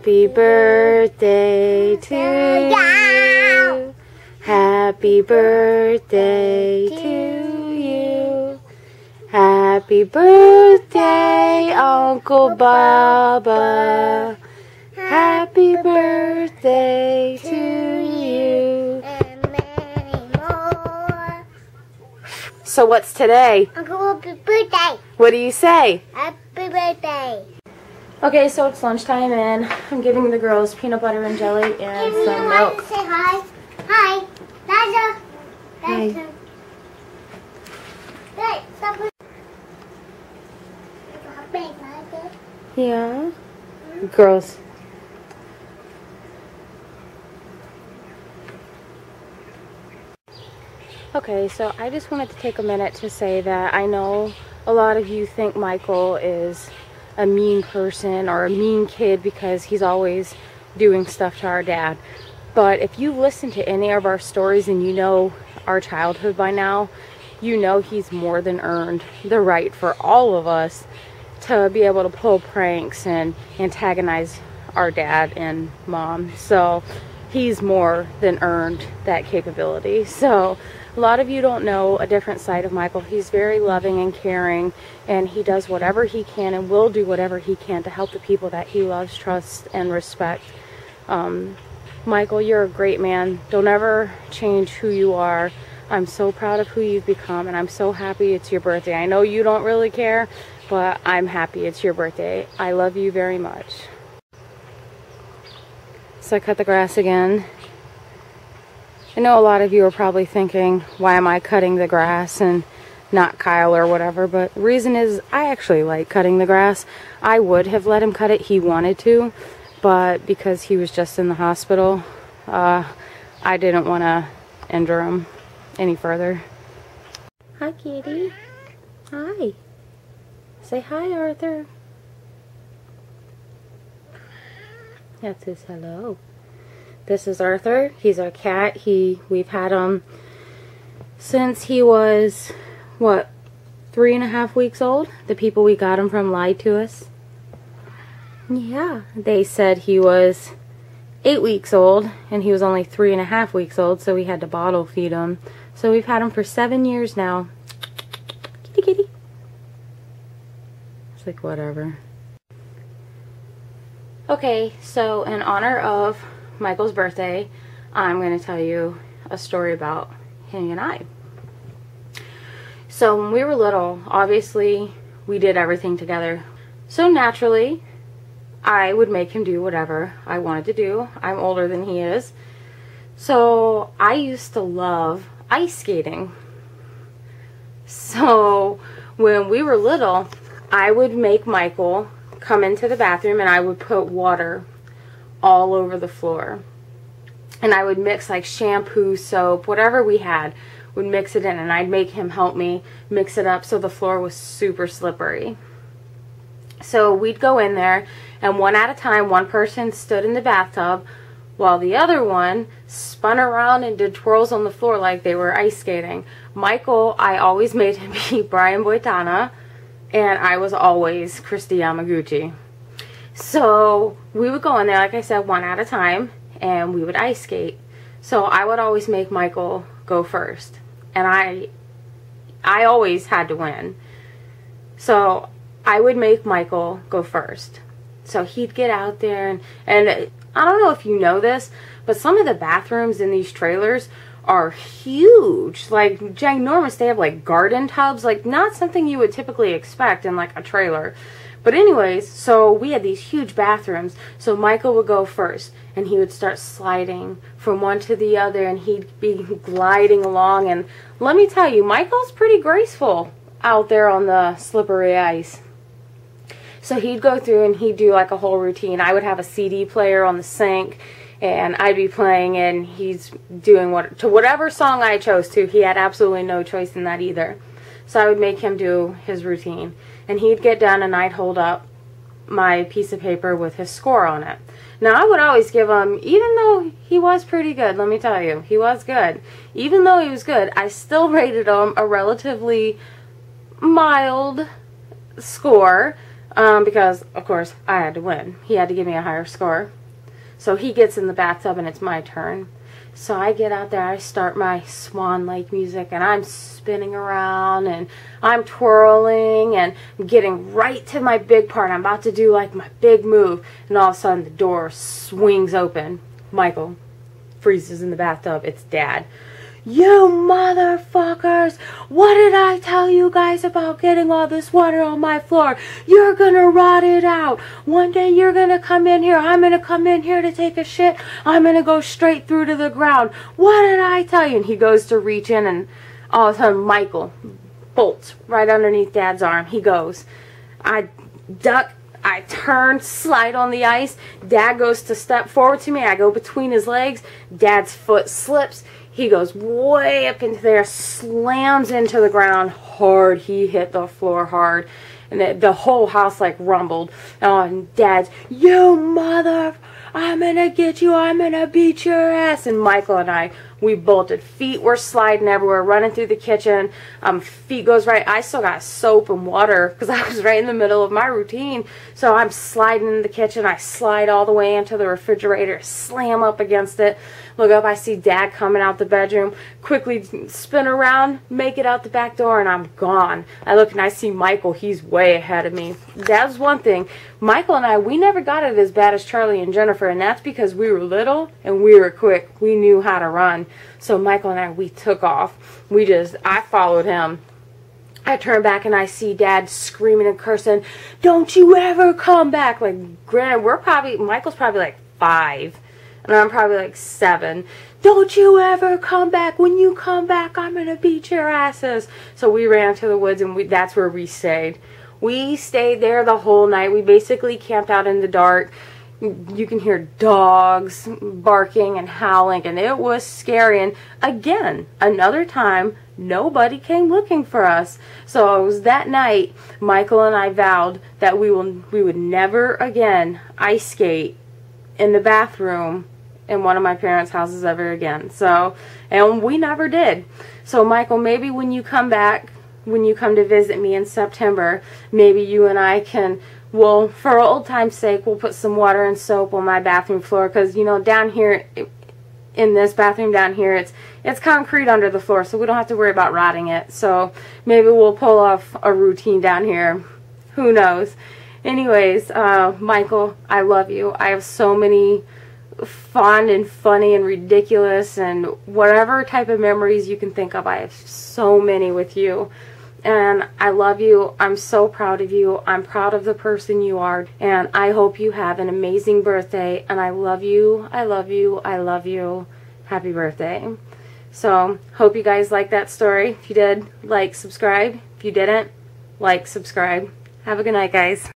Happy birthday to you. Happy birthday to you. Happy birthday, Uncle Baba. Happy birthday to you. And many more. So what's today? Uncle Bob's birthday. What do you say? Happy birthday. Okay, so it's lunchtime and I'm giving the girls peanut butter and jelly and some milk. Say hi. Hi. Liza. Hi. Hey, stop. Yeah. Girls. Okay, so I just wanted to take a minute to say that I know a lot of you think Michael is a mean person or a mean kid because he's always doing stuff to our dad. But if you listen to any of our stories and you know our childhood by now, you know he's more than earned the right for all of us to be able to pull pranks and antagonize our dad and mom. So he's more than earned that capability. So a lot of you don't know a different side of Michael. He's very loving and caring, and he does whatever he can and will do whatever he can to help the people that he loves, trusts, and respects. Michael, you're a great man. Don't ever change who you are. I'm so proud of who you've become, and I'm so happy it's your birthday. I know you don't really care, but I'm happy it's your birthday. I love you very much. So I cut the grass again. I know a lot of you are probably thinking, why am I cutting the grass and not Kyle or whatever, but the reason is I actually like cutting the grass. I would have let him cut it, he wanted to, but because he was just in the hospital, I didn't want to injure him any further. Hi, kitty. Hi. Say hi, Arthur. That says hello. This is Arthur. He's our cat. We've had him since he was, what, 3.5 weeks old? The people we got him from lied to us. Yeah, they said he was 8 weeks old, and he was only 3.5 weeks old, so we had to bottle feed him. So we've had him for 7 years now. Kitty, kitty. It's like, whatever. Okay, so in honor of Michael's birthday, I'm going to tell you a story about him and I. So when we were little, obviously we did everything together. So naturally, I would make him do whatever I wanted to do. I'm older than he is. So I used to love ice skating. So when we were little, I would make Michael come into the bathroom and I would put water all over the floor, and I would mix like shampoo, soap, whatever we had, would mix it in, and I'd make him help me mix it up so the floor was super slippery. So we'd go in there, and one at a time, one person stood in the bathtub while the other one spun around and did twirls on the floor like they were ice skating. Michael, I always made him be Brian Boitana, and I was always Christy Yamaguchi. So we would go in there, like I said, one at a time, and we would ice skate. So I would always make Michael go first, and I always had to win. So I would make Michael go first. So he'd get out there, and I don't know if you know this, but some of the bathrooms in these trailers are huge, like ginormous. They have like garden tubs, like not something you would typically expect in like a trailer. But anyways, so we had these huge bathrooms, so Michael would go first, and he would start sliding from one to the other, and he'd be gliding along, and let me tell you, Michael's pretty graceful out there on the slippery ice. So he'd go through and he'd do like a whole routine. I would have a CD player on the sink, and I'd be playing, and he's doing whatever song I chose to. He had absolutely no choice in that either. So I would make him do his routine. And he'd get done, and I'd hold up my piece of paper with his score on it. Now, I would always give him, even though he was pretty good, let me tell you, he was good. Even though he was good, I still rated him a relatively mild score. because, of course, I had to win. He had to give me a higher score. So he gets in the bathtub and it's my turn. So I get out there, I start my Swan Lake music, and I'm spinning around, and I'm twirling, and I'm getting right to my big part. I'm about to do, like, my big move, and all of a sudden the door swings open. Michael freezes in the bathtub. It's Dad. You motherfuckers! What did I tell you guys about getting all this water on my floor? You're gonna rot it out. One day you're gonna come in here. I'm gonna come in here to take a shit. I'm gonna go straight through to the ground. What did I tell you? And he goes to reach in, and all of a sudden Michael bolts right underneath Dad's arm. He goes. I duck. I turn, slide on the ice. Dad goes to step forward to me. I go between his legs. Dad's foot slips. He goes way up into there, slams into the ground hard. He hit the floor hard. And the whole house like rumbled. And Dad's, you mother, I'm going to get you. I'm going to beat your ass. And Michael and I, we bolted. Feet were sliding everywhere, running through the kitchen. Feet goes right. I still got soap and water because I was right in the middle of my routine. So I'm sliding in the kitchen. I slide all the way into the refrigerator, slam up against it. Look up, I see Dad coming out the bedroom. Quickly spin around, make it out the back door, and I'm gone. I look and I see Michael. He's way ahead of me. That was one thing. Michael and I, we never got it as bad as Charlie and Jennifer, and that's because we were little and we were quick. We knew how to run. So Michael and I, we took off. I followed him. I turn back and I see Dad screaming and cursing, don't you ever come back. Like, granted, Michael's probably like 5. And I'm probably like 7. Don't you ever come back. When you come back, I'm going to beat your asses. So we ran to the woods, and that's where we stayed. We stayed there the whole night. We basically camped out in the dark. You can hear dogs barking and howling, and it was scary. And again, another time, nobody came looking for us. So it was that night, Michael and I vowed that we would never again ice skate in the bathroom in one of my parents' houses ever again. So, and we never did. So Michael, maybe when you come back, when you come to visit me in September, maybe you and I can, well, for old time's sake, we'll put some water and soap on my bathroom floor, because, you know, down here, in this bathroom down here, it's concrete under the floor, so we don't have to worry about rotting it. So maybe we'll pull off a routine down here. Who knows? Anyways, Michael, I love you. I have so many fond and funny and ridiculous and whatever type of memories you can think of. I have so many with you. And I love you. I'm so proud of you. I'm proud of the person you are. And I hope you have an amazing birthday. And I love you. I love you. I love you. Happy birthday. So, hope you guys liked that story. If you did, like, subscribe. If you didn't, like, subscribe. Have a good night, guys.